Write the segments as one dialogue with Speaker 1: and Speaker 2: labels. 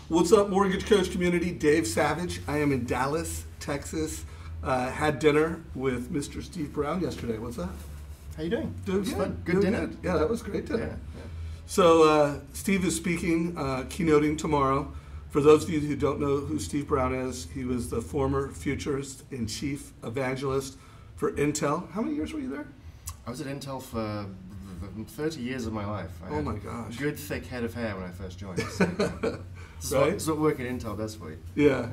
Speaker 1: What's up, Mortgage Coach community? Dave Savage. I am in Dallas, Texas. Had dinner with Mr. Steve Brown yesterday. What's up?
Speaker 2: How you doing?
Speaker 1: Doing good.
Speaker 2: Good dinner.
Speaker 1: Good. Yeah, that was great dinner.
Speaker 2: Yeah.
Speaker 1: So Steve is speaking, keynoting tomorrow. For those of you who don't know who Steve Brown is, he was the former futurist and chief evangelist for Intel. How many years were you there?
Speaker 2: I was at Intel for 30 years of my life.
Speaker 1: Oh my gosh.
Speaker 2: Good thick head of hair when I first joined. So
Speaker 1: Right?
Speaker 2: That's what working at Intel does for you.
Speaker 1: Yeah.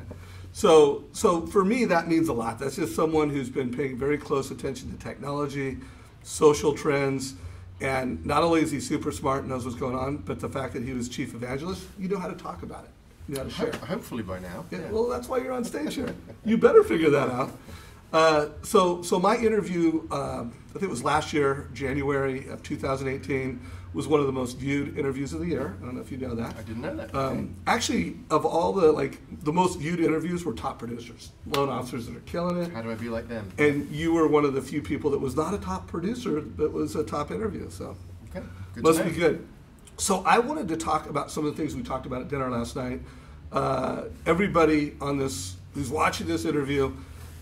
Speaker 1: So for me, that means a lot. That's just someone who's been paying very close attention to technology, social trends, and not only is he super smart and knows what's going on, but the fact that he was chief evangelist, you know how to talk about it. You know how to share.
Speaker 2: Hopefully by now.
Speaker 1: Yeah, well, that's why you're on stage here. You better figure that out. So my interview, I think it was last year, January of 2018, was one of the most viewed interviews of the year. I don't know if you know that.
Speaker 2: I didn't know that.
Speaker 1: Actually, of all the most viewed interviews were top producers, loan officers that are killing it.
Speaker 2: How do I be like them?
Speaker 1: And you were one of the few people that was not a top producer, but was a top interview. So
Speaker 2: Okay. Good
Speaker 1: must
Speaker 2: to know.
Speaker 1: be good. So I wanted to talk about some of the things we talked about at dinner last night. Everybody on this who's watching this interview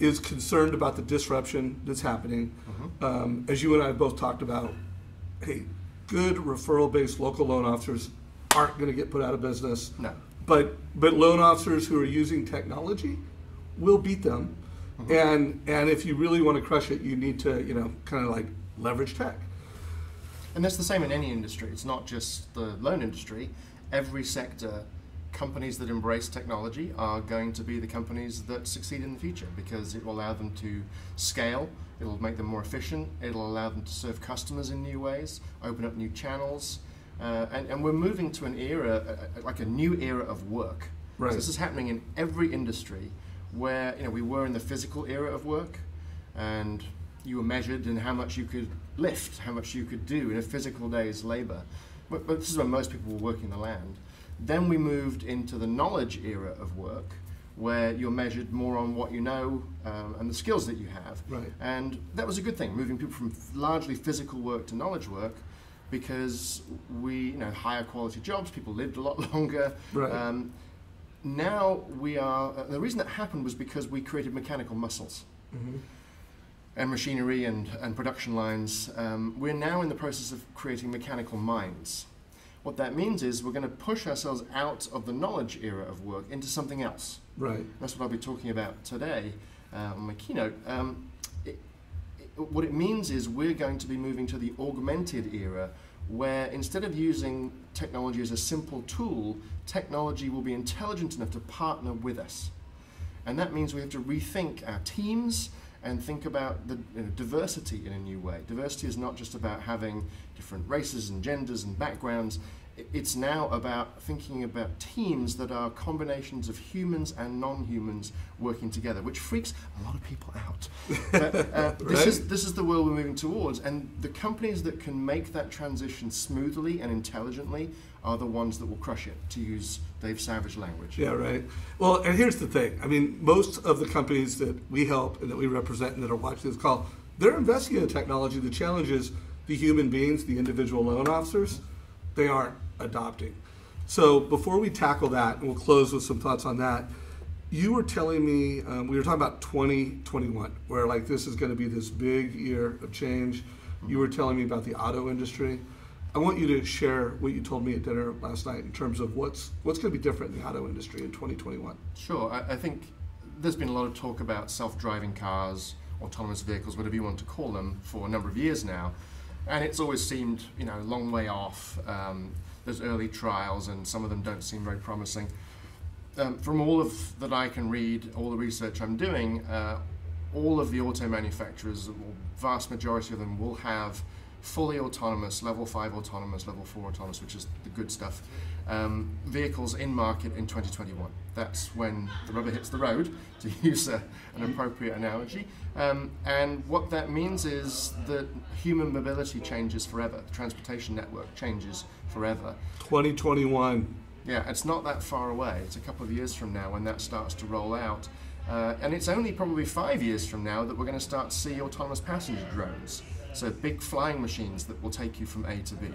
Speaker 1: is concerned about the disruption that's happening. As you and I have both talked about, hey, good referral-based local loan officers aren't going to get put out of business.
Speaker 2: No.
Speaker 1: But loan officers who are using technology will beat them. And if you really want to crush it, you need to kind of like leverage tech.
Speaker 2: And that's the same in any industry. It's not just the loan industry. Every sector, companies that embrace technology are going to be the companies that succeed in the future because it will allow them to scale, it'll make them more efficient, it'll allow them to serve customers in new ways, open up new channels, and we're moving to an era, like a new era of work.
Speaker 1: Right.
Speaker 2: So this is happening in every industry where we were in the physical era of work and you were measured in how much you could lift, how much you could do in a physical day's labor. But this is when most people were working the land. Then we moved into the knowledge era of work, where you're measured more on what you know and the skills that you have.
Speaker 1: Right.
Speaker 2: And that was a good thing, moving people from largely physical work to knowledge work, because we higher quality jobs, people lived a lot longer.
Speaker 1: Right.
Speaker 2: Now we are, the reason that happened was because we created mechanical muscles. And machinery and production lines. We're now in the process of creating mechanical minds. What that means is we're going to push ourselves out of the knowledge era of work into something else.
Speaker 1: Right.
Speaker 2: That's what I'll be talking about today on my keynote. What it means is we're going to be moving to the augmented era, where instead of using technology as a simple tool, technology will be intelligent enough to partner with us. And that means we have to rethink our teams and think about the diversity in a new way. Diversity is not just about having different races and genders and backgrounds. It's now about thinking about teams that are combinations of humans and non-humans working together, which freaks a lot of people out. But this is the world we're moving towards, and the companies that can make that transition smoothly and intelligently are the ones that will crush it, to use Dave Savage language.
Speaker 1: Yeah, right. Well, and here's the thing. I mean, most of the companies that we help and that we represent and that are watching this call, they're investing in technology. The challenge is the human beings, the individual loan officers, they aren't adopting. So before we tackle that, and we'll close with some thoughts on that, you were telling me, we were talking about 2021, where like this is going to be this big year of change. You were telling me about the auto industry. I want you to share what you told me at dinner last night in terms of what's going to be different in the auto industry in 2021.
Speaker 2: Sure. I think there's been a lot of talk about self-driving cars, autonomous vehicles, whatever you want to call them, for a number of years now. And it's always seemed, a long way off. There's early trials, and some of them don't seem very promising. From all of that I can read, all the research I'm doing, all of the auto manufacturers, the vast majority of them, will have fully autonomous, level 5 autonomous, level 4 autonomous, which is the good stuff, vehicles in market in 2021. That's when the rubber hits the road, to use an appropriate analogy. And what that means is that human mobility changes forever. The transportation network changes forever.
Speaker 1: 2021.
Speaker 2: Yeah, it's not that far away. It's a couple of years from now when that starts to roll out. And it's only probably 5 years from now that we're going to start to see autonomous passenger drones. So big flying machines that will take you from A to B.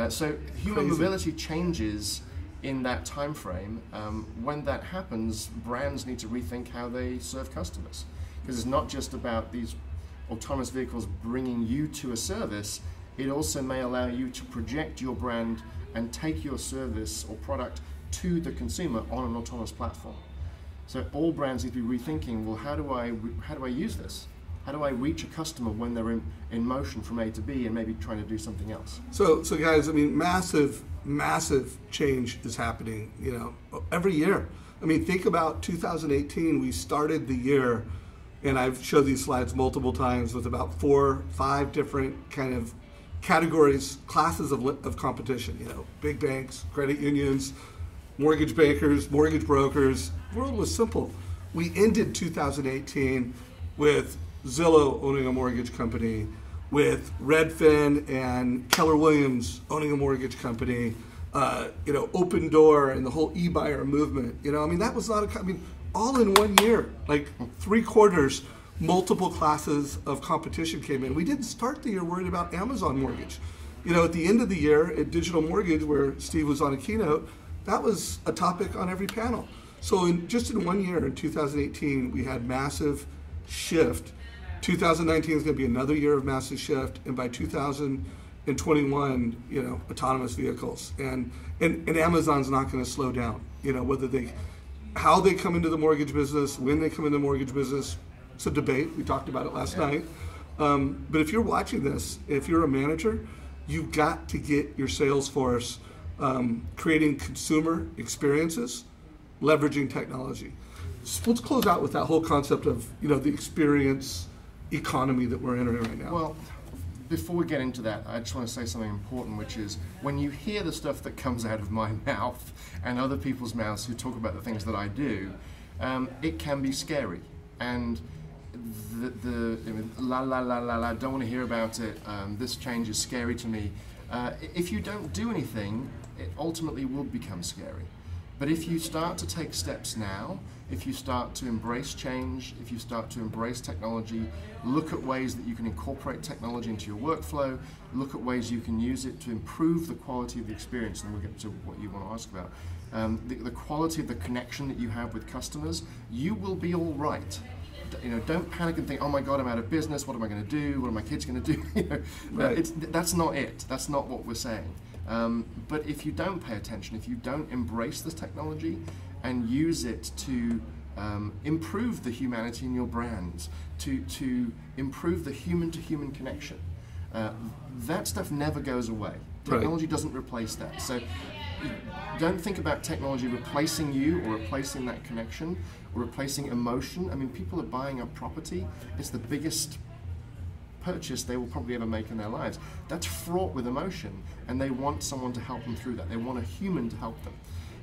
Speaker 2: So human mobility changes in that time frame, when that happens, brands need to rethink how they serve customers. Because it's not just about these autonomous vehicles bringing you to a service, it also may allow you to project your brand and take your service or product to the consumer on an autonomous platform. So all brands need to be rethinking, well, how do I use this? How do I reach a customer when they're in motion from A to B and maybe trying to do something else?
Speaker 1: So guys, I mean, massive change is happening, every year. I mean, think about 2018, we started the year, and I've showed these slides multiple times, with about 4 or 5 different kind of categories, classes of competition, big banks, credit unions, mortgage bankers, mortgage brokers. The world was simple. We ended 2018 with Zillow owning a mortgage company, with Redfin and Keller Williams owning a mortgage company, Open Door and the whole e-buyer movement. I mean, that was not all in one year, like 3 quarters, multiple classes of competition came in. We didn't start the year worried about Amazon mortgage. At the end of the year at Digital Mortgage, where Steve was on a keynote, that was a topic on every panel. So just in 1 year, in 2018, we had massive shift. 2019 is going to be another year of massive shift, and by 2021, autonomous vehicles, and Amazon's not going to slow down. How they come into the mortgage business, when they come into the mortgage business, it's a debate. We talked about it last night. But if you're watching this, if you're a manager, you've got to get your sales force creating consumer experiences, leveraging technology. So let's close out with that whole concept of the experience economy that we're entering right now.
Speaker 2: Well, before we get into that, I just want to say something important, which is when you hear the stuff that comes out of my mouth and other people's mouths who talk about the things that I do, it can be scary. And I don't want to hear about it, this change is scary to me. If you don't do anything, it ultimately will become scary. But if you start to take steps now, if you start to embrace change, if you start to embrace technology, look at ways that you can incorporate technology into your workflow, look at ways you can use it to improve the quality of the experience, and we'll get to what you want to ask about, the quality of the connection that you have with customers, you will be all right. Don't panic and think, oh my God, I'm out of business, what am I going to do, what are my kids going to do?
Speaker 1: Right.
Speaker 2: That's not it, that's not what we're saying. But if you don't pay attention, if you don't embrace this technology and use it to improve the humanity in your brands, to improve the human-to-human connection, that stuff never goes away. Technology doesn't replace that. So don't think about technology replacing you or replacing that connection or replacing emotion. I mean, people are buying a property. It's the biggest purchase they will probably ever make in their lives. That's fraught with emotion, and they want someone to help them through that. They want a human to help them.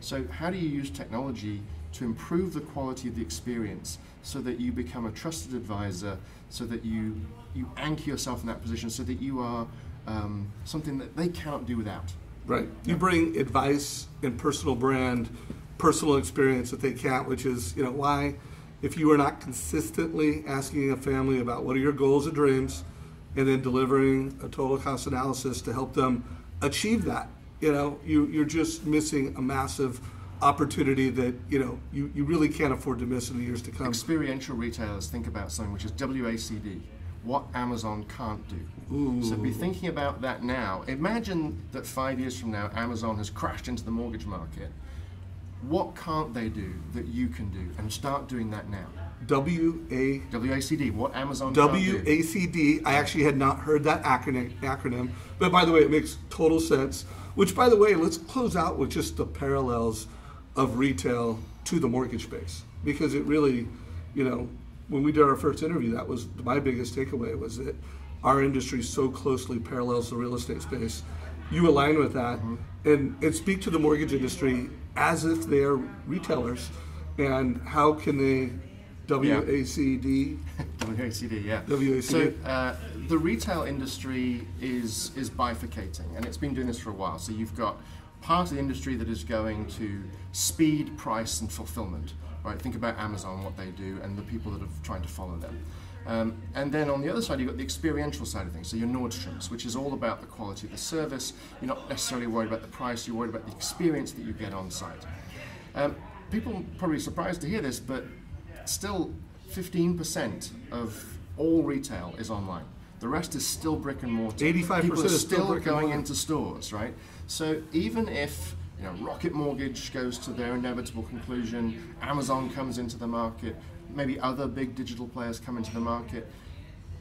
Speaker 2: So how do you use technology to improve the quality of the experience so that you become a trusted advisor, so that you anchor yourself in that position, so that you are something that they cannot do without?
Speaker 1: Right. You bring advice and personal brand, personal experience that they can't, which is, why, if you are not consistently asking a family about what are your goals and dreams, and then delivering a total cost analysis to help them achieve that, you're just missing a massive opportunity that you really can't afford to miss in the years to come.
Speaker 2: Experiential retailers think about something which is WACD, what Amazon can't do.
Speaker 1: Ooh.
Speaker 2: So be thinking about that now. Imagine that 5 years from now, Amazon has crashed into the mortgage market. What can't they do that you can do? And start doing that now. WACD, what Amazon can't do.
Speaker 1: WACD, I actually had not heard that acronym, but by the way, it makes total sense. Which, by the way, let's close out with just the parallels of retail to the mortgage space. Because it really, when we did our first interview, that was my biggest takeaway, was that our industry so closely parallels the real estate space. You align with that, and speak to the mortgage industry as if they are retailers, and how can they WACD?
Speaker 2: WACD, yeah.
Speaker 1: WACD.
Speaker 2: So the retail industry is bifurcating, and it's been doing this for a while. So you've got part of the industry that is going to speed, price, and fulfillment. Right? Think about Amazon, what they do, and the people that are trying to follow them. And then on the other side, you've got the experiential side of things, so your Nordstroms, which is all about the quality of the service. You're not necessarily worried about the price, you're worried about the experience that you get on site. People are probably surprised to hear this, but still 15% of all retail is online. The rest is still brick and mortar.
Speaker 1: 85%
Speaker 2: People are
Speaker 1: is still
Speaker 2: still
Speaker 1: brick and
Speaker 2: going
Speaker 1: mortar.
Speaker 2: into stores, right? So even if Rocket Mortgage goes to their inevitable conclusion, Amazon comes into the market, maybe other big digital players come into the market,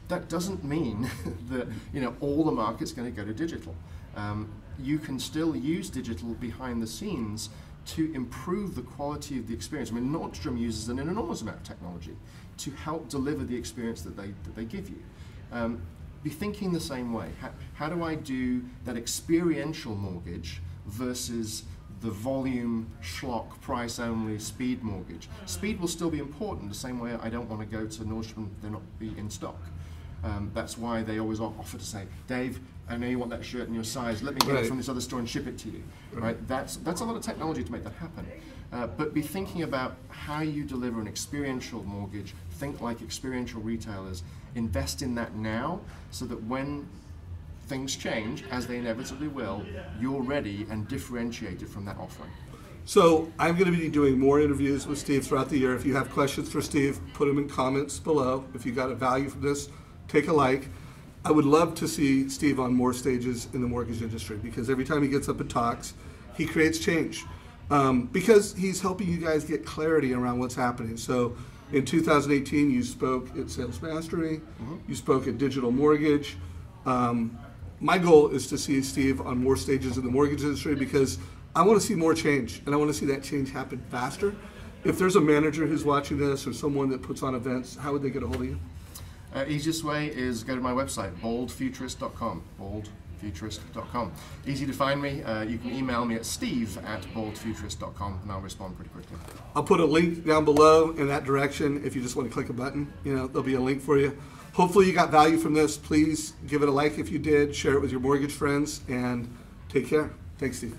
Speaker 2: that doesn't mean that all the market's going to go to digital. You can still use digital behind the scenes to improve the quality of the experience. I mean, Nordstrom uses an enormous amount of technology to help deliver the experience that they give you. Be thinking the same way. How do I do that experiential mortgage versus the volume, schlock, price only, speed mortgage? Speed will still be important, the same way I don't want to go to Nordstrom, they're not be in stock. That's why they always offer to say, Dave, I know you want that shirt in your size, let me get it from this other store and ship it to you. Right? That's a lot of technology to make that happen. But be thinking about how you deliver an experiential mortgage, think like experiential retailers, invest in that now so that when things change, as they inevitably will, you're ready and differentiated from that offering.
Speaker 1: So I'm going to be doing more interviews with Steve throughout the year. If you have questions for Steve, put them in comments below. If you got a value from this, take a like. I would love to see Steve on more stages in the mortgage industry, because every time he gets up and talks, he creates change. Because he's helping you guys get clarity around what's happening. So in 2018, you spoke at Sales Mastery, you spoke at Digital Mortgage. My goal is to see Steve on more stages in the mortgage industry, because I want to see more change, and I want to see that change happen faster. If there's a manager who's watching this or someone that puts on events, how would they get a hold of you?
Speaker 2: Easiest way is go to my website, boldfuturist.com. Boldfuturist.com. Easy to find me. You can email me at steve@boldfuturist.com, and I'll respond pretty quickly.
Speaker 1: I'll put a link down below in that direction if you just want to click a button. There'll be a link for you. Hopefully you got value from this. Please give it a like if you did. Share it with your mortgage friends, and take care. Thanks, Steve.